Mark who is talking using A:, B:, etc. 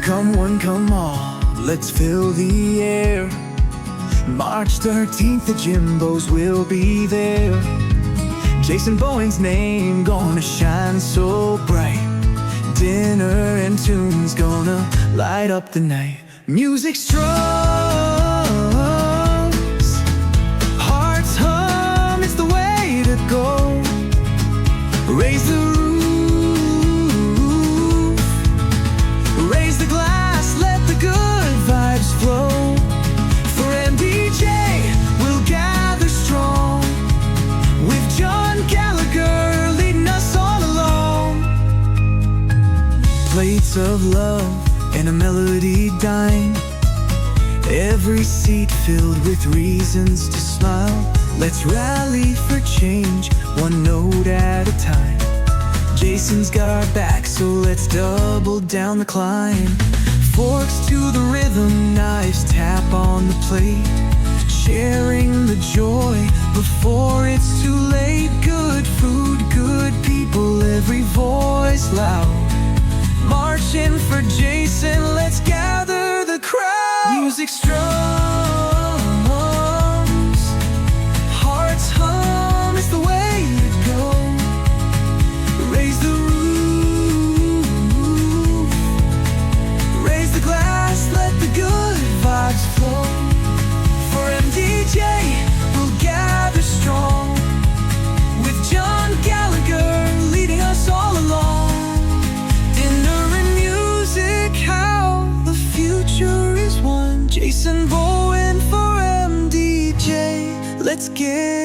A: Come one, come all, let's fill the air. March 13th, the Jimbos will be there. Jason Bowen's name gonna shine so bright. Dinner and tunes gonna light up the night. Music strums, hearts hum, it's the way to go. Raise the roof, raise the glass, let the good vibes flow. For MDJ, we'll gather strong, with John Gallagher leading us all along. Plates of love and a melody dine, every seat filled with reasons to smile. Let's rally for change, one note at a time. Jason's got our back, so let's double down the climb. Forks to the rhythm, knives tap on the plate, sharing the joy before it's too late. Good food, good people, every voice loud. Marching for Jason, let's gather the crowd. Music strums, hearts hum, it's the way to go. Raise the roof, raise the glass, let the good vibes flow. For MDJ, we'll gather strong, with John Gallagher leading us all along. How the future is one. Jason Bowen for MDJ, let's get